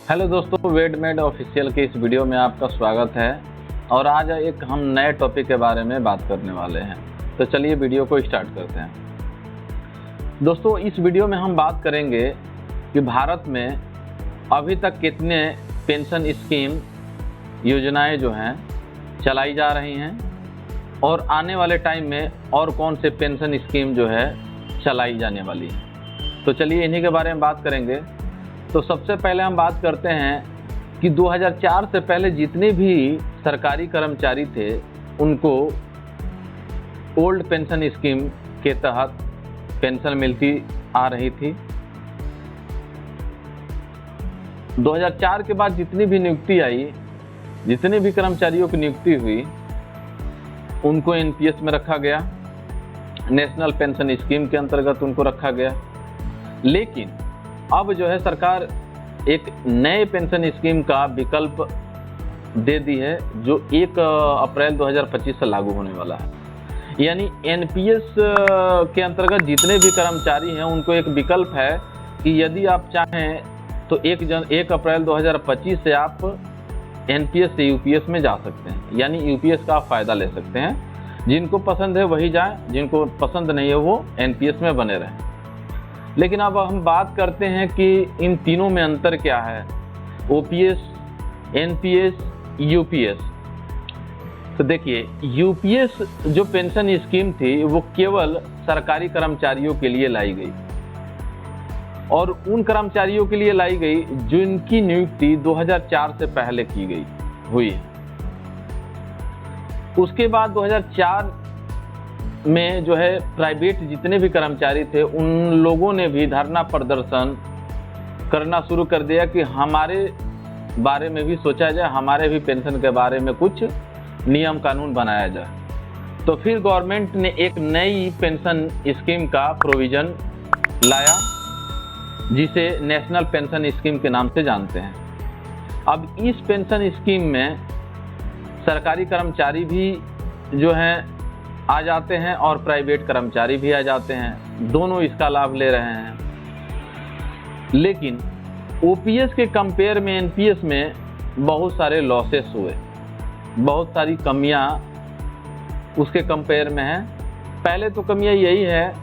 Hello दोस्तों, वेडमेड official के इस वीडियो में आपका स्वागत है। और आज एक हम नए टॉपिक के बारे में बात करने वाले हैं। तो चलिए वीडियो को स्टार्ट करते हैं। दोस्तों, इस वीडियो में हम बात करेंगे कि भारत में अभी तक कितने पेंशन स्कीम योजनाएं जो हैं चलाई जा रही हैं और आने वाले टाइम में और कौन से पेंशन स्कीम जो है चलाई जाने वाली है। तो चलिए इन्हीं के बारे में बात करेंगे। तो सबसे पहले हम बात करते हैं कि 2004 से पहले जितने भी सरकारी कर्मचारी थे उनको ओल्ड पेंशन स्कीम के तहत पेंशन मिलती आ रही थी। 2004 के बाद जितनी भी नियुक्ति आई, जितने भी कर्मचारियों की नियुक्ति हुई, उनको एनपीएस में रखा गया, नेशनल पेंशन स्कीम के अंतर्गत उनको रखा गया। लेकिन अब जो है सरकार एक नए पेंशन स्कीम का विकल्प दे दी है जो 1 अप्रैल 2025 से लागू होने वाला है। यानी एनपीएस के अंतर्गत जितने भी कर्मचारी हैं उनको एक विकल्प है कि यदि आप चाहें तो 1 अप्रैल 2025 से आप एनपीएस से यूपीएस में जा सकते हैं। यानी यूपीएस का आप फ़ायदा ले सकते हैं। जिनको पसंद है वही जाए, जिनको पसंद नहीं है वो एनपीएस में बने रहें। लेकिन अब हम बात करते हैं कि इन तीनों में अंतर क्या है, ओपीएस, एनपीएस, यूपीएस। तो देखिए, यूपीएस जो पेंशन स्कीम थी वो केवल सरकारी कर्मचारियों के लिए लाई गई और उन कर्मचारियों के लिए लाई गई जिनकी नियुक्ति 2004 से पहले की गई हुई। उसके बाद 2004 में जो है प्राइवेट जितने भी कर्मचारी थे उन लोगों ने भी धरना प्रदर्शन करना शुरू कर दिया कि हमारे बारे में भी सोचा जाए, हमारे भी पेंशन के बारे में कुछ नियम कानून बनाया जाए। तो फिर गवर्नमेंट ने एक नई पेंशन स्कीम का प्रोविज़न लाया जिसे नेशनल पेंशन स्कीम के नाम से जानते हैं। अब इस पेंशन स्कीम में सरकारी कर्मचारी भी जो हैं आ जाते हैं और प्राइवेट कर्मचारी भी आ जाते हैं, दोनों इसका लाभ ले रहे हैं। लेकिन ओपीएस के कंपेयर में एनपीएस में बहुत सारे लॉसेस हुए, बहुत सारी कमियां उसके कंपेयर में हैं। पहले तो कमियां यही है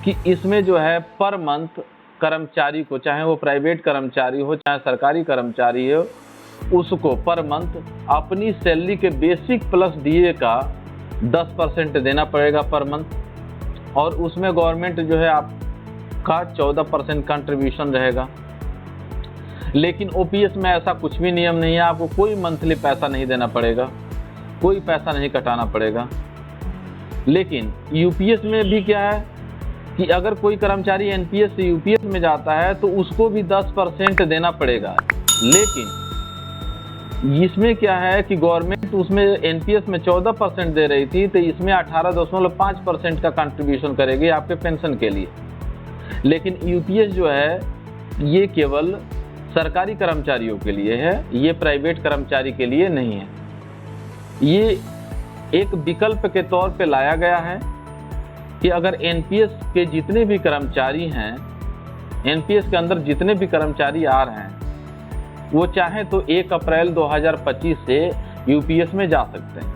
कि इसमें जो है पर मंथ कर्मचारी को, चाहे वो प्राइवेट कर्मचारी हो चाहे सरकारी कर्मचारी हो, उसको पर मंथ अपनी सैलरी के बेसिक प्लस डीए का 10% देना पड़ेगा पर मंथ। और उसमें गवर्नमेंट जो है आपका 14% कंट्रीब्यूशन रहेगा। लेकिन ओपीएस में ऐसा कुछ भी नियम नहीं है, आपको कोई मंथली पैसा नहीं देना पड़ेगा, कोई पैसा नहीं कटाना पड़ेगा। लेकिन यूपीएस में भी क्या है कि अगर कोई कर्मचारी एनपीएस से यूपीएस में जाता है तो उसको भी 10% देना पड़ेगा। लेकिन इसमें क्या है कि गवर्नमेंट उसमें एनपीएस में 14% दे रही थी, तो इसमें 18.5% का कंट्रीब्यूशन करेगी आपके पेंशन के लिए। लेकिन यूपीएस जो है ये केवल सरकारी कर्मचारियों के लिए है, ये प्राइवेट कर्मचारी के लिए नहीं है। ये एक विकल्प के तौर पे लाया गया है कि अगर एनपीएस के जितने भी कर्मचारी हैं, एनपीएस के अंदर जितने भी कर्मचारी आ रहे हैं, वो चाहे तो 1 अप्रैल 2025 से यूपीएस में जा सकते हैं।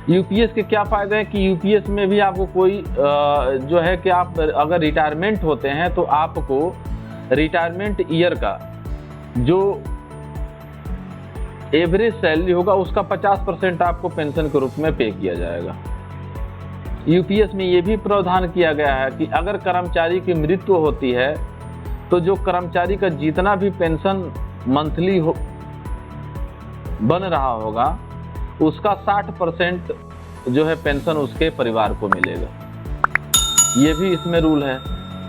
यूपीएस के क्या फ़ायदे हैं कि यूपीएस में भी आपको कोई जो है कि आप अगर रिटायरमेंट होते हैं तो आपको रिटायरमेंट ईयर का जो एवरेज सैलरी होगा उसका 50% आपको पेंशन के रूप में पे किया जाएगा। यूपीएस में ये भी प्रावधान किया गया है कि अगर कर्मचारी की मृत्यु होती है तो जो कर्मचारी का जितना भी पेंशन मंथली बन रहा होगा उसका 60% जो है पेंशन उसके परिवार को मिलेगा। ये भी इसमें रूल है।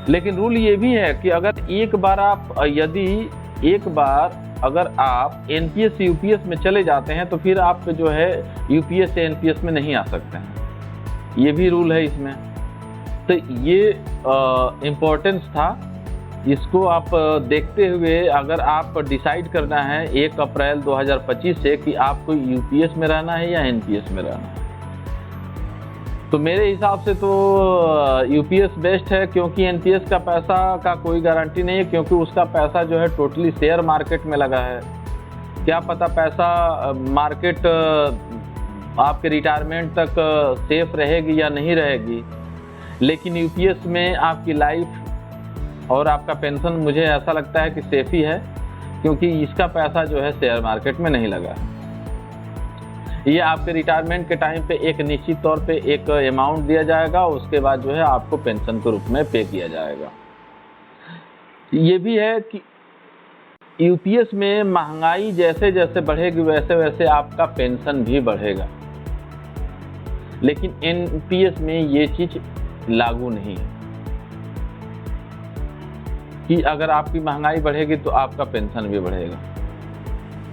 लेकिन रूल ये भी है कि अगर एक बार अगर आप एनपीएस से यूपीएस में चले जाते हैं तो फिर आप जो है यूपीएस से एनपीएस में नहीं आ सकते हैं। ये भी रूल है इसमें। तो ये इम्पोर्टेंस था, इसको आप देखते हुए अगर आप डिसाइड करना है 1 अप्रैल 2025 से कि आपको यूपीएस में रहना है या एनपीएस में रहना है। तो मेरे हिसाब से तो यूपीएस बेस्ट है, क्योंकि एनपीएस का पैसा का कोई गारंटी नहीं है, क्योंकि उसका पैसा जो है टोटली शेयर मार्केट में लगा है। क्या पता पैसा मार्केट आपके रिटायरमेंट तक सेफ रहेगी या नहीं रहेगी, लेकिन यूपीएस में आपकी लाइफ और आपका पेंशन मुझे ऐसा लगता है कि सेफ ही है, क्योंकि इसका पैसा जो है शेयर मार्केट में नहीं लगा है। ये आपके रिटायरमेंट के टाइम पे एक निश्चित तौर पे एक अमाउंट दिया जाएगा, उसके बाद जो है आपको पेंशन के रूप में पे किया जाएगा। ये भी है कि यूपीएस में महंगाई जैसे जैसे बढ़ेगी वैसे वैसे आपका पेंशन भी बढ़ेगा, लेकिन एनपीएस में ये चीज लागू नहीं है कि अगर आपकी महंगाई बढ़ेगी तो आपका पेंशन भी बढ़ेगा।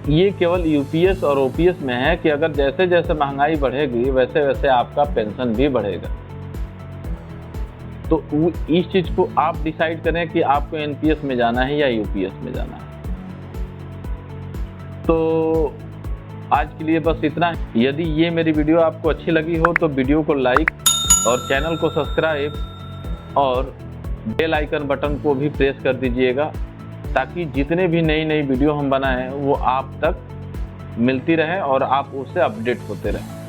ये केवल यूपीएस और ओपीएस में है कि अगर जैसे जैसे महंगाई बढ़ेगी वैसे वैसे आपका पेंशन भी बढ़ेगा। तो इस चीज को आप डिसाइड करें कि आपको एनपीएस में जाना है या यूपीएस में जाना है। तो आज के लिए बस इतना। यदि ये मेरी वीडियो आपको अच्छी लगी हो तो वीडियो को लाइक और चैनल को सब्सक्राइब और बेल आइकन बटन को भी प्रेस कर दीजिएगा, ताकि जितने भी नई नई वीडियो हम बनाएं वो आप तक मिलती रहे और आप उससे अपडेट होते रहें।